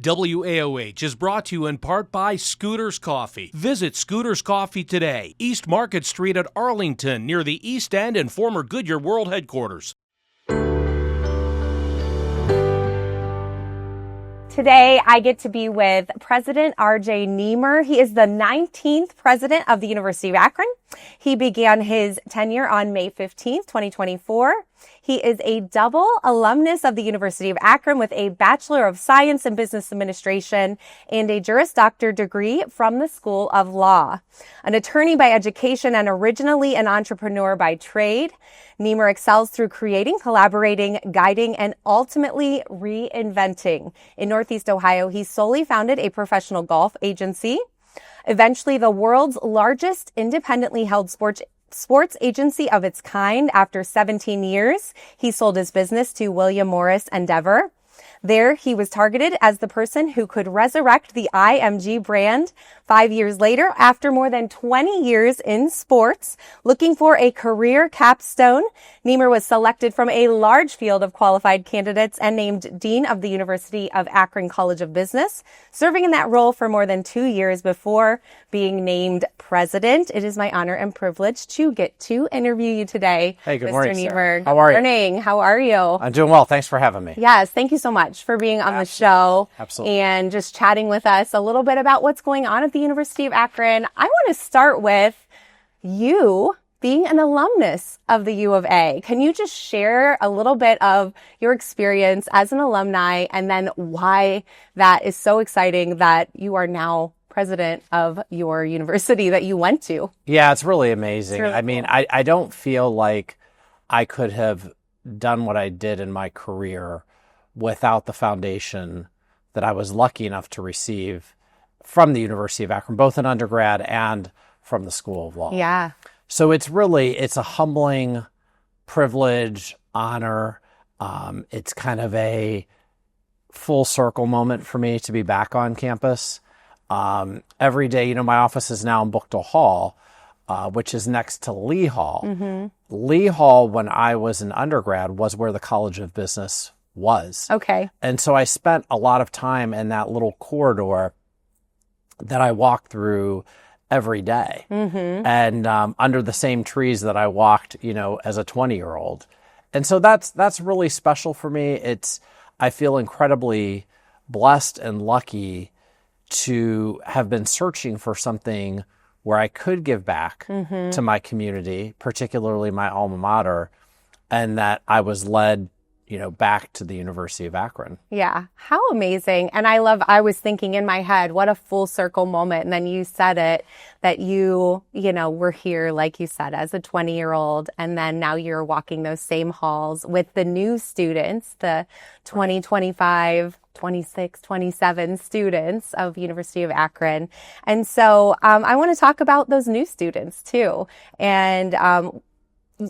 WAOH is brought to you in part by Scooters Coffee. Visit Scooters Coffee today, East Market Street at Arlington, near the East End and former Goodyear World Headquarters. Today, I get to be with President R.J. Nemer. He is the 19th president of the University of Akron. He began his tenure on May 15th, 2024. He is a double alumnus of the University of Akron with a Bachelor of Science in Business Administration and a Juris Doctor degree from the School of Law. An attorney by education and originally an entrepreneur by trade, Nemer excels through creating, collaborating, guiding, and ultimately reinventing. In Northeast Ohio, he solely founded a professional golf agency, eventually the world's largest independently held sports agency of its kind. After 17 years, he sold his business to William Morris Endeavor. There, he was targeted as the person who could resurrect the IMG brand. 5 years later, after more than 20 years in sports, looking for a career capstone, Nemer was selected from a large field of qualified candidates and named Dean of the University of Akron College of Business, serving in that role for more than 2 years before being named president. It is my honor and privilege to get to interview you today. Hey, good Mr. morning, Nemer. Sarah. How are you? Good morning. How are you? I'm doing well. Thanks for having me. Yes, thank you so much for being on the show. Absolutely. And just chatting with us a little bit about what's going on at the University of Akron. I want to start with you being an alumnus of the U of A. Can you just share a little bit of your experience as an alumni and then why that is so exciting that you are now president of your university that you went to? Yeah, it's really amazing. It's really cool. I don't feel like I could have done what I did in my career without the foundation that I was lucky enough to receive from the University of Akron, both in undergrad and from the School of Law. Yeah. So it's a humbling privilege, honor. It's kind of a full circle moment for me to be back on campus. Every day, my office is now in Bookdale Hall, which is next to Lee Hall. Mm-hmm. Lee Hall, when I was an undergrad, was where the College of Business was. Okay. And so I spent a lot of time in that little corridor that I walked through every day. Mm-hmm. And under the same trees that I walked, as a 20-year-old. And so that's really special for me. I feel incredibly blessed and lucky to have been searching for something where I could give back to my community, particularly my alma mater, and that I was led back to the University of Akron. Yeah. How amazing. And I was thinking in my head, what a full circle moment. And then you said it, that you were here, like you said, as a 20-year-old. And then now you're walking those same halls with the new students, the 2025, 26, 27 students of University of Akron. And so I want to talk about those new students too. And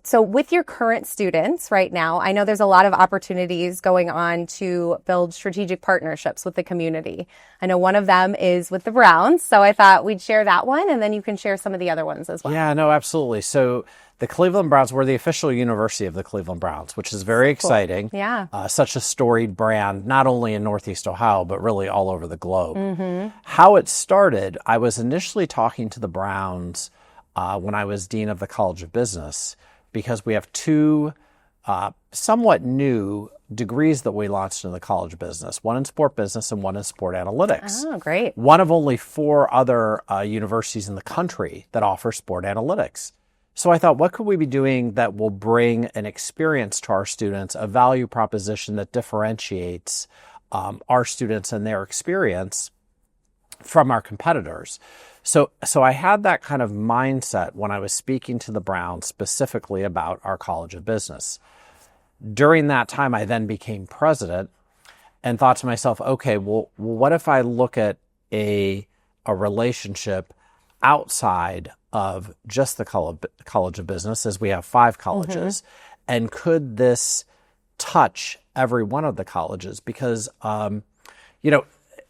so with your current students right now, I know there's a lot of opportunities going on to build strategic partnerships with the community. I know one of them is with the Browns, so I thought we'd share that one, and then you can share some of the other ones as well. Yeah, no, absolutely. So the Cleveland Browns, we're the official university of the Cleveland Browns, which is very exciting. Yeah. Such a storied brand, not only in Northeast Ohio, but really all over the globe. Mm-hmm. How it started, I was initially talking to the Browns when I was dean of the College of Business, because we have two somewhat new degrees that we launched in the College of Business, one in sport business and one in sport analytics. Oh, great. One of only 4 other universities in the country that offer sport analytics. So I thought, what could we be doing that will bring an experience to our students, a value proposition that differentiates our students and their experience from our competitors? So I had that kind of mindset when I was speaking to the Browns specifically about our College of Business. During that time, I then became president and thought to myself, okay, well, what if I look at a relationship outside of just the College of Business, as we have 5 colleges, mm-hmm. and could this touch every one of the colleges? Because,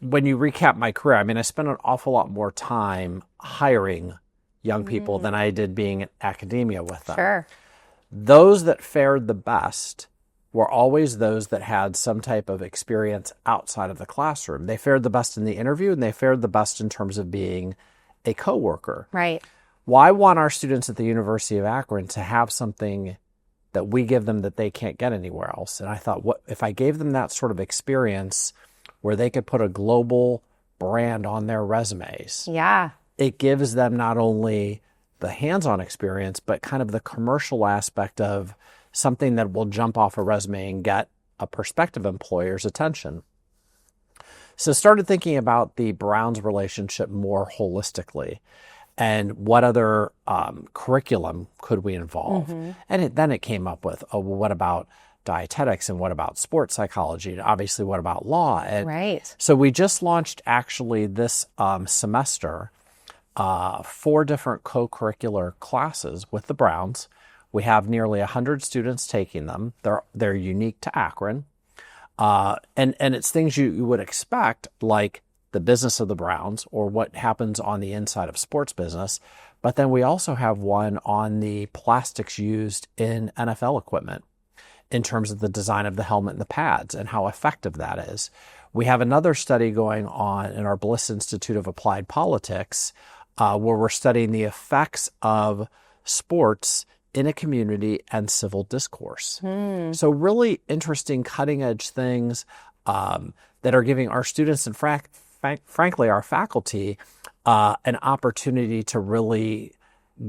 when you recap my career, I spent an awful lot more time hiring young people than I did being in academia with them. Sure. Those that fared the best were always those that had some type of experience outside of the classroom. They fared the best in the interview, and they fared the best in terms of being a coworker. Right. Well, I want our students at the University of Akron to have something that we give them that they can't get anywhere else. And I thought, what if I gave them that sort of experience where they could put a global brand on their resumes? Yeah. It gives them not only the hands-on experience, but kind of the commercial aspect of something that will jump off a resume and get a prospective employer's attention. So started thinking about the Browns relationship more holistically and what other curriculum could we involve. And then it came up with, oh, well, what about dietetics, and what about sports psychology, and obviously what about law? And Right. so we just launched actually this semester 4 different co-curricular classes with the Browns. We have nearly 100 students taking them. They're unique to Akron. And it's things you would expect, like the business of the Browns or what happens on the inside of sports business. But then we also have one on the plastics used in NFL equipment in terms of the design of the helmet and the pads and how effective that is. We have another study going on in our Bliss Institute of Applied Politics where we're studying the effects of sports in a community and civil discourse. So really interesting, cutting edge things that are giving our students and frankly our faculty an opportunity to really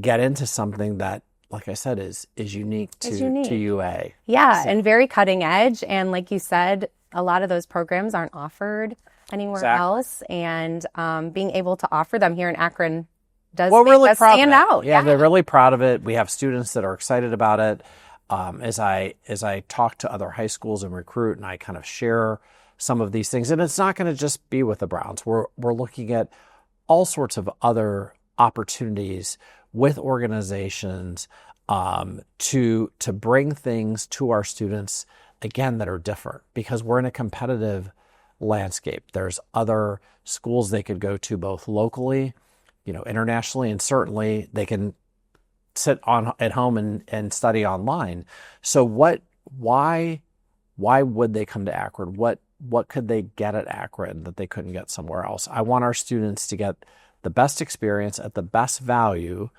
get into something that, like I said, is unique to UA. Yeah, and very cutting edge. And like you said, a lot of those programs aren't offered anywhere else. And being able to offer them here in Akron does make us stand out. Yeah, they're really proud of it. We have students that are excited about it. As I talk to other high schools and recruit, and I kind of share some of these things, and it's not going to just be with the Browns. We're looking at all sorts of other opportunities with organizations to bring things to our students, again, that are different, because we're in a competitive landscape. There's other schools they could go to, both locally, internationally, and certainly they can sit at home and study online. So why would they come to Akron? What could they get at Akron that they couldn't get somewhere else? I want our students to get the best experience at the best value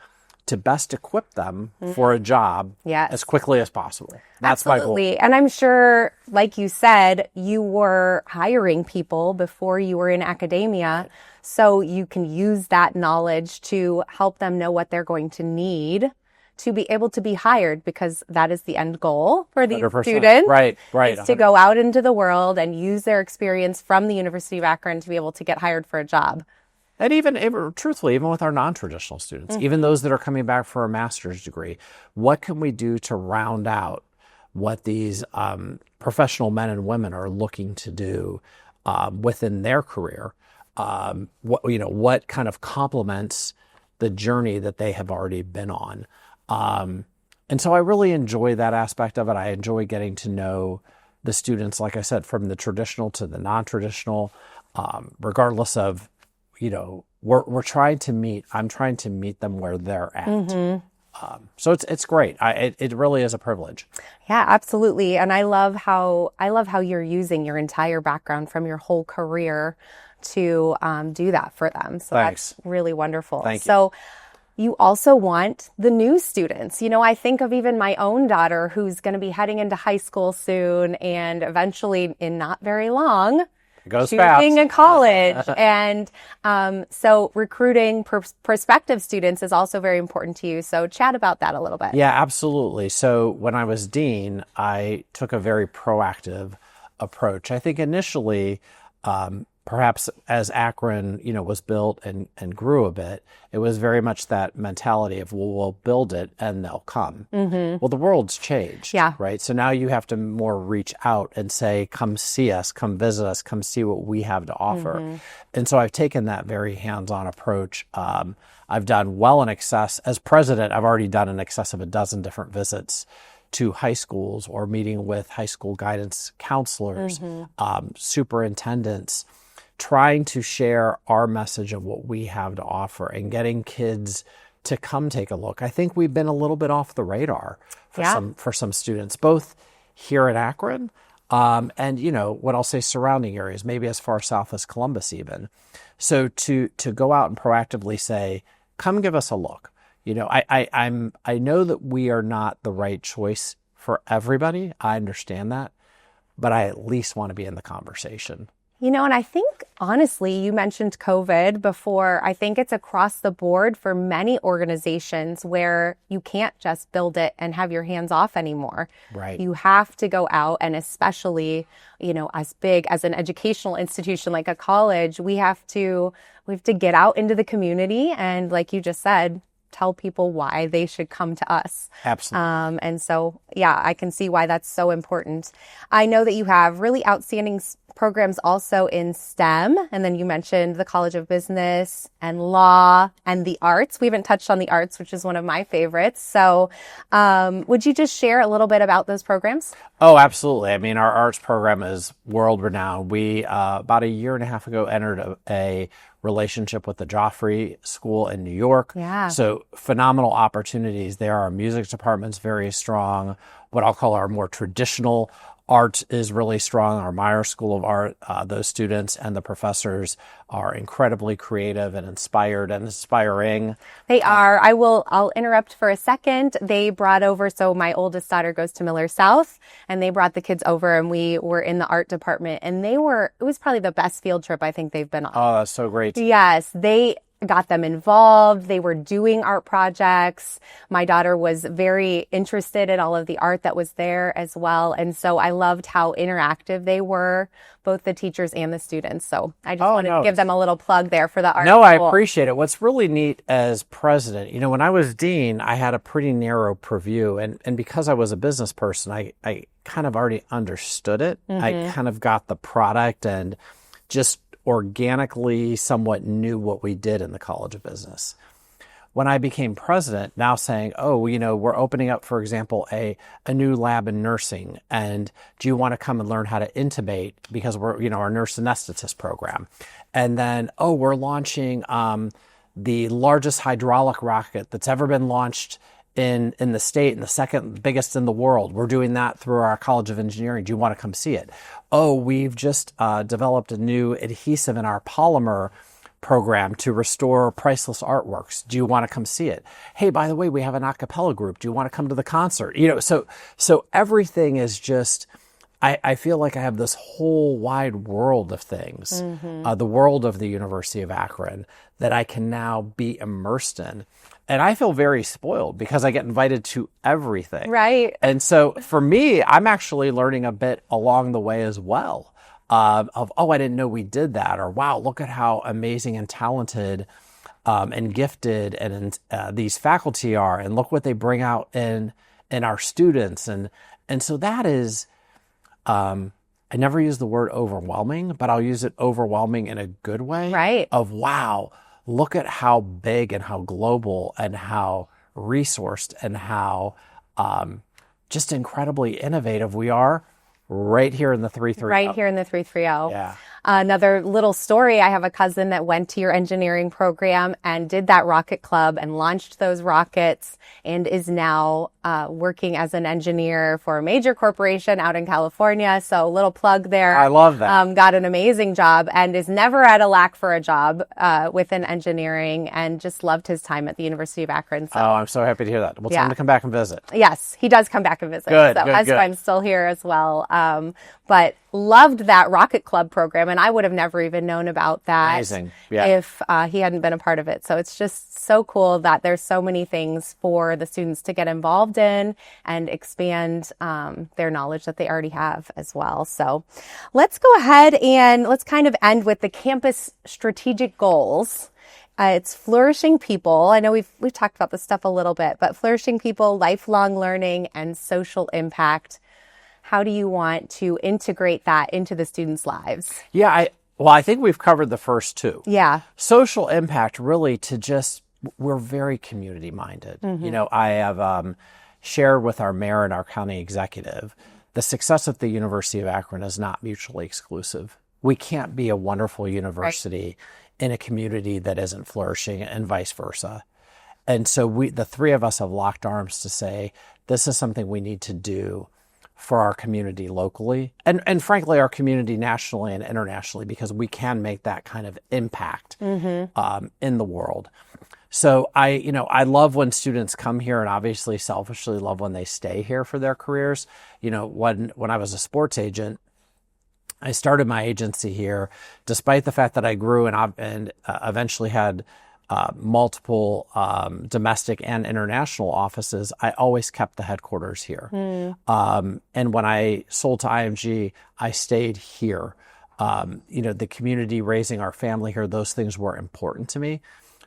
to best equip them for a job as quickly as possible. That's Absolutely. my goal. And I'm sure, like you said, you were hiring people before you were in academia, so you can use that knowledge to help them know what they're going to need to be able to be hired, because that is the end goal for these 100%. students. Right. Is to go out into the world and use their experience from the University of Akron to be able to get hired for a job. And even truthfully, even with our non-traditional students, even those that are coming back for a master's degree, what can we do to round out what these professional men and women are looking to do within their career? What kind of complements the journey that they have already been on? And so I really enjoy that aspect of it. I enjoy getting to know the students, like I said, from the traditional to the non-traditional, regardless of, I'm trying to meet them where they're at. So it's great. It really is a privilege. Yeah, absolutely. And I love how you're using your entire background from your whole career to do that for them. So Thanks. That's really wonderful. Thank you. So you also want the new students. I think of even my own daughter who's going to be heading into high school soon, and eventually in not very long, It goes choosing fast. a college. And so recruiting prospective students is also very important to you. So chat about that a little bit. Yeah, absolutely. So when I was dean, I took a very proactive approach. I think initially, perhaps as Akron, was built and grew a bit, it was very much that mentality of, well, we'll build it and they'll come. Well, the world's changed, right? So now you have to more reach out and say, come see us, come visit us, come see what we have to offer. And so I've taken that very hands-on approach. I've done well in excess. As president, I've already done in excess of a dozen different visits to high schools or meeting with high school guidance counselors, superintendents, trying to share our message of what we have to offer and getting kids to come take a look. I think we've been a little bit off the radar for some students, both here in Akron, and what I'll say surrounding areas, maybe as far south as Columbus even. So to go out and proactively say, come give us a look. I know that we are not the right choice for everybody. I understand that, but I at least want to be in the conversation. And I think, honestly, you mentioned COVID before. I think it's across the board for many organizations where you can't just build it and have your hands off anymore. Right. You have to go out, and especially, as big as an educational institution like a college, we have to get out into the community and, like you just said, tell people why they should come to us. Absolutely. And so, I can see why that's so important. I know that you have really outstanding programs also in STEM. And then you mentioned the College of Business and Law and the Arts. We haven't touched on the arts, which is one of my favorites. So would you just share a little bit about those programs? Oh, absolutely. I mean, our arts program is world renowned. We, about a year and a half ago, entered a relationship with the Joffrey School in New York. Yeah. So phenomenal opportunities there. Our music department's very strong. What I'll call our more traditional art is really strong. Our Meyer School of Art, those students and the professors are incredibly creative and inspired and inspiring. They are. I'll interrupt for a second. They brought over, so my oldest daughter goes to Miller South, and they brought the kids over, and we were in the art department, and it was probably the best field trip I think they've been on. Oh, that's so great. Yes, they got them involved. They were doing art projects. My daughter was very interested in all of the art that was there as well. And so I loved how interactive they were, both the teachers and the students. So I just wanted to give them a little plug there for the art school. I school. appreciate it. What's really neat as president, when I was dean, I had a pretty narrow purview. And because I was a business person, I kind of already understood it. Mm-hmm. I kind of got the product and just organically somewhat knew what we did in the College of Business. When I became president, now saying, we're opening up, for example, a new lab in nursing, and do you want to come and learn how to intubate, because we're, our nurse anesthetist program. And then, we're launching the largest hydraulic rocket that's ever been launched in the state and the second biggest in the world. We're doing that through our College of Engineering. Do you want to come see it? We've just developed a new adhesive in our polymer program to restore priceless artworks. Do you want to come see it? Hey, by the way, we have an a cappella group. Do you want to come to the concert? So everything is just, I feel like I have this whole wide world of things, the world of the University of Akron that I can now be immersed in. And I feel very spoiled because I get invited to everything. Right. And so for me, I'm actually learning a bit along the way as well I didn't know we did that. Or, wow, look at how amazing and talented and gifted and these faculty are. And look what they bring out in our students. And so that is, I never use the word overwhelming, but I'll use it overwhelming in a good way. Right. Of, wow, look at how big and how global and how resourced and how just incredibly innovative we are right here in the 330. Right here in the 330. Yeah. Another little story, I have a cousin that went to your engineering program and did that rocket club and launched those rockets and is now working as an engineer for a major corporation out in California. So little plug there. I love that. Got an amazing job and is never at a lack for a job within engineering, and just loved his time at the University of Akron. So. I'm so happy to hear that. We'll tell him to come back and visit. Yes, he does come back and visit. Good, so good, that's good. why I'm still here as well. But loved that Rocket Club program, and I would have never even known about that Amazing. Yeah. if he hadn't been a part of it. So it's just so cool that there's so many things for the students to get involved in and expand their knowledge that they already have as well. So let's go ahead and let's kind of end with the campus strategic goals. It's flourishing people. I know we've talked about this stuff a little bit, but flourishing people, lifelong learning, and social impact. How do you want to integrate that into the students' lives? Yeah, I think we've covered the first two. Yeah. Social impact, really, we're very community minded. Mm-hmm. I have shared with our mayor and our county executive, the success of the University of Akron is not mutually exclusive. We can't be a wonderful university in a community that isn't flourishing, and vice versa. And so the three of us have locked arms to say, this is something we need to do for our community locally and frankly, our community nationally and internationally, because we can make that kind of impact in the world. So I love when students come here, and obviously selfishly love when they stay here for their careers. When I was a sports agent, I started my agency here, despite the fact that I grew and eventually had multiple domestic and international offices. I always kept the headquarters here. And when I sold to IMG, I stayed here. The community, raising our family here, those things were important to me.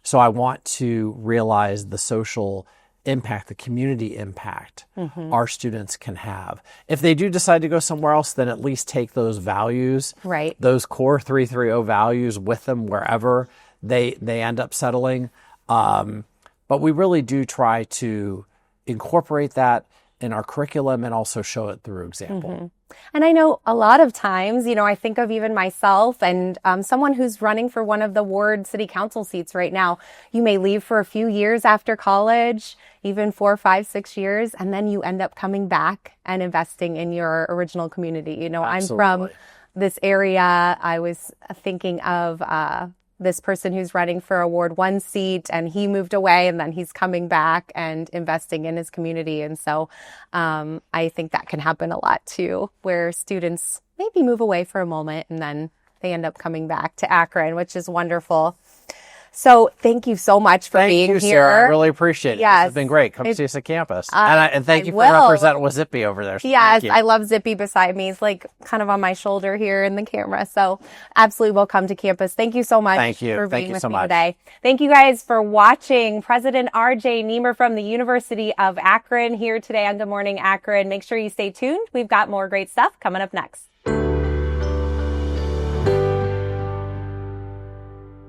So I want to realize the social impact, the community impact our students can have. If they do decide to go somewhere else, then at least take those values, Right. those core 330 values with them wherever they end up settling. But we really do try to incorporate that in our curriculum and also show it through example. And I know a lot of times, I think of even myself and someone who's running for one of the ward city council seats right now. You may leave for a few years after college, even 4, 5, 6 years, and then you end up coming back and investing in your original community. I'm from this area. I was thinking of this person who's running for a Ward 1 seat, and he moved away, and then he's coming back and investing in his community. And so I think that can happen a lot too, where students maybe move away for a moment and then they end up coming back to Akron, which is wonderful. So thank you so much for being here. Thank you, Sarah. I really appreciate it. Yes. This has been great. Come see us at campus. And thank you for representing with Zippy over there. So yes, I love Zippy beside me. He's like kind of on my shoulder here in the camera. So absolutely will come to campus. Thank you so much for being with me today. Thank you guys for watching. President R.J. Nemer from the University of Akron here today on Good Morning Akron. Make sure you stay tuned. We've got more great stuff coming up next.